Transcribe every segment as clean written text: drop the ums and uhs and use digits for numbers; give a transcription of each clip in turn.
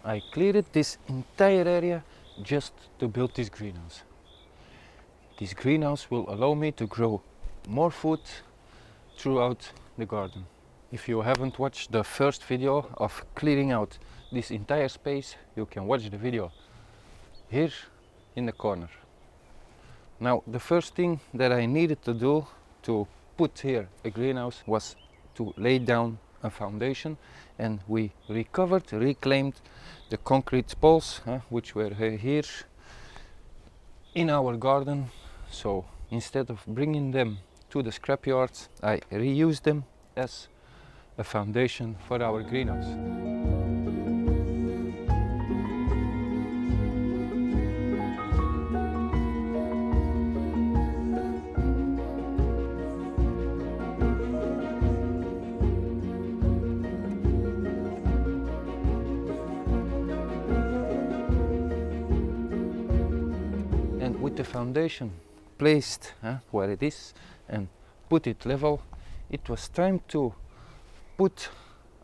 I cleared this entire area just to build this greenhouse. This greenhouse will allow me to grow more food throughout the garden. If you haven't watched the first video of clearing out this entire space, you can watch the video here in the corner. Now, the first thing that I needed to do to put here a greenhouse was to lay down a foundation, and we reclaimed the concrete poles which were here in our garden. So instead of bringing them to the scrapyards, I reused them as a foundation for our greenhouse. And with the foundation placed where it is and put it level, it was time to put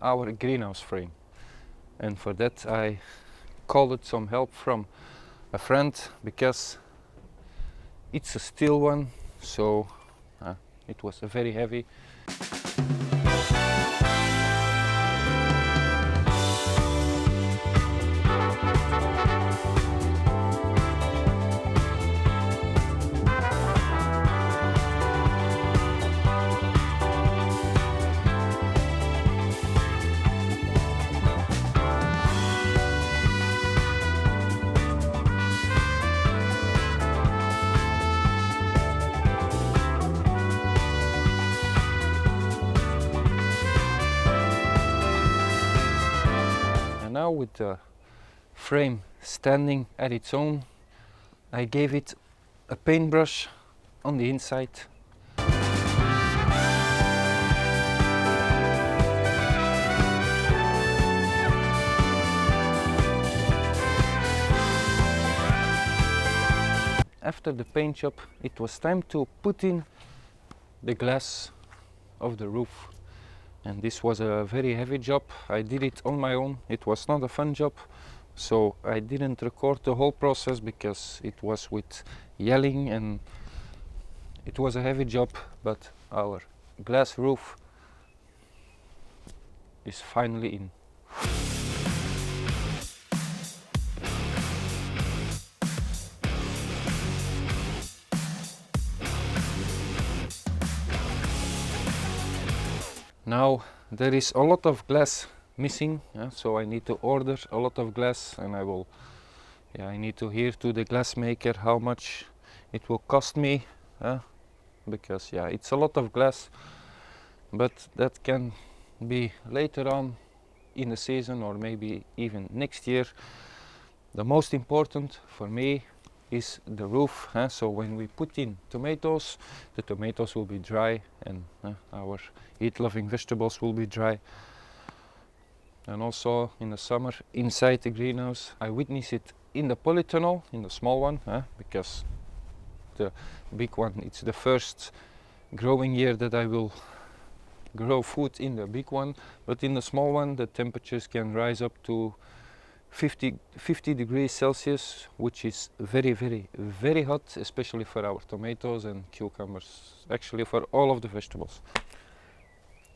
our greenhouse frame. And for that I called some help from a friend, because it's a steel one, so it was very heavy. Now with the frame standing at its own, I gave it a paintbrush on the inside. After the paint job, it was time to put in the glass of the roof. And this was a very heavy job. I did it on my own. It was not a fun job, so I didn't record the whole process because it was with yelling and it was a heavy job. But our glass roof is finally in. Now there is a lot of glass missing, so I need to order a lot of glass, and I need to hear to the glass maker how much it will cost me, because it's a lot of glass, but that can be later on in the season or maybe even next year. The most important for me is the roof, so when we put in tomatoes, the tomatoes will be dry, and our heat-loving vegetables will be dry. And also in the summer inside the greenhouse, I witness it in the polytunnel, in the small one, because the big one, it's the first growing year that I will grow food in the big one, but in the small one the temperatures can rise up to 50 degrees Celsius, which is very, very, very hot, especially for our tomatoes and cucumbers, actually for all of the vegetables.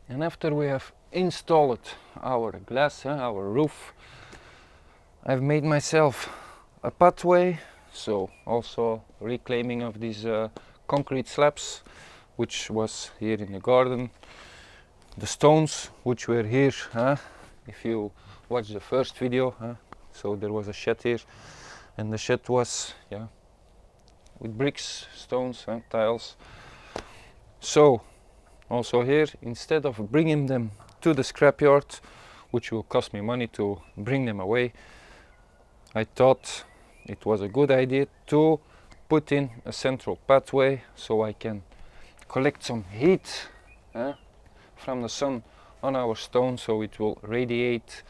And after we have installed our glass, our roof, I've made myself a pathway, so also reclaiming of these concrete slabs, which was here in the garden. The stones which were here, if you watch the first video, so there was a shed here, and the shed was with bricks, stones and tiles. So also here, instead of bringing them to the scrapyard, which will cost me money to bring them away, I thought it was a good idea to put in a central pathway so I can collect some heat from the sun on our stone, so it will radiate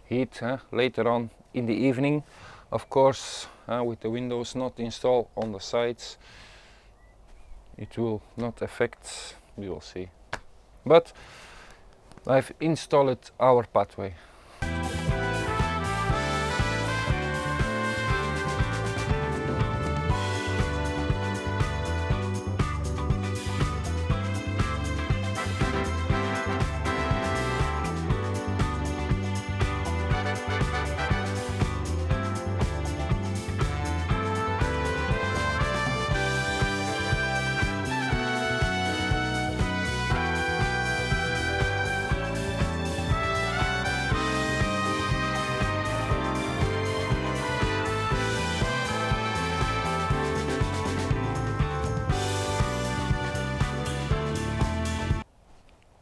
heat later on in the evening. Of course, with the windows not installed on the sides, it will not affect, we will see. But I've installed our pathway.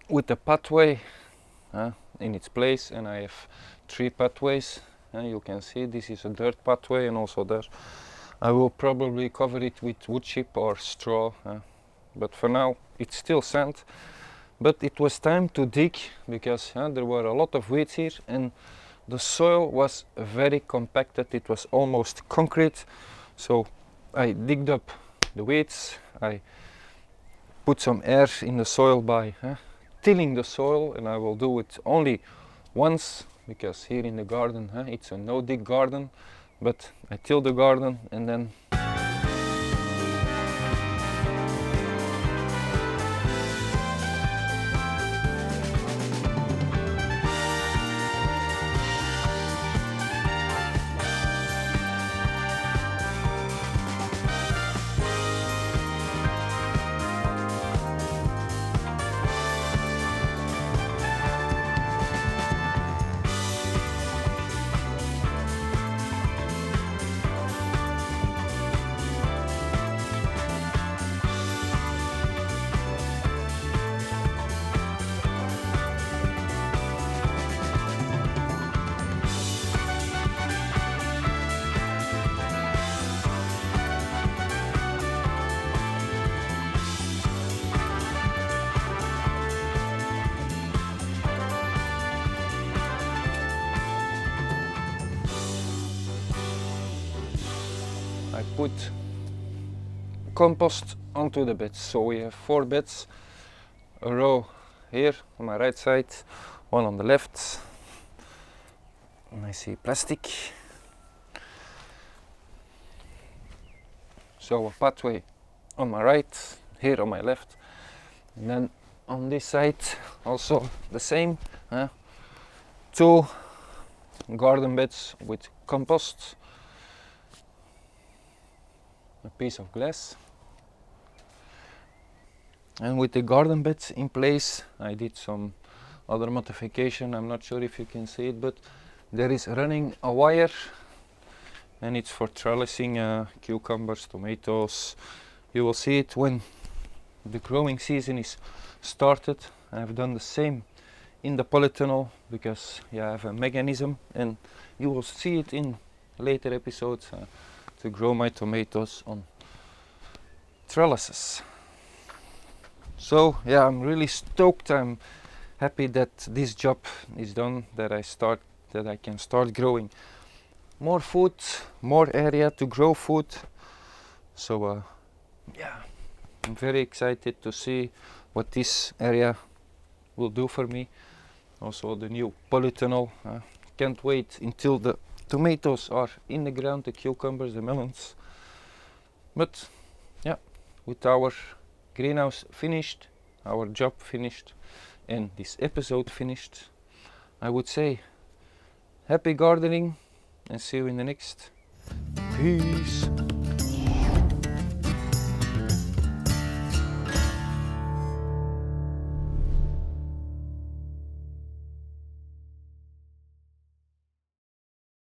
with the pathway in its place, and I have 3 pathways. You can see this is a dirt pathway, and also there. I will probably cover it with wood chip or straw, but for now it's still sand. But it was time to dig because there were a lot of weeds here, and the soil was very compacted. It was almost concrete. So I digged up the weeds. I put some air in the soil by tilling the soil, and I will do it only once because here in the garden it's a no-dig garden. But I till the garden and then I put compost onto the beds. So we have 4 beds, a row here on my right side, one on the left, and I see plastic. So a pathway on my right, here on my left, and then on this side also the same, 2 garden beds with compost, a piece of glass. And with the garden beds in place, I did some other modification. I'm not sure if you can see it, but there is running a wire, and it's for trellising cucumbers, tomatoes. You will see it when the growing season is started. I've done the same in the polytunnel because I have a mechanism, and you will see it in later episodes to grow my tomatoes on trellises. So I'm really stoked. I'm happy that this job is done, that I can start growing more food, more area to grow food. So I'm very excited to see what this area will do for me. Also the new polytunnel. Can't wait until the tomatoes are in the ground, the cucumbers, the melons. But with our greenhouse finished, our job finished, and this episode finished, I would say happy gardening and see you in the next. Peace.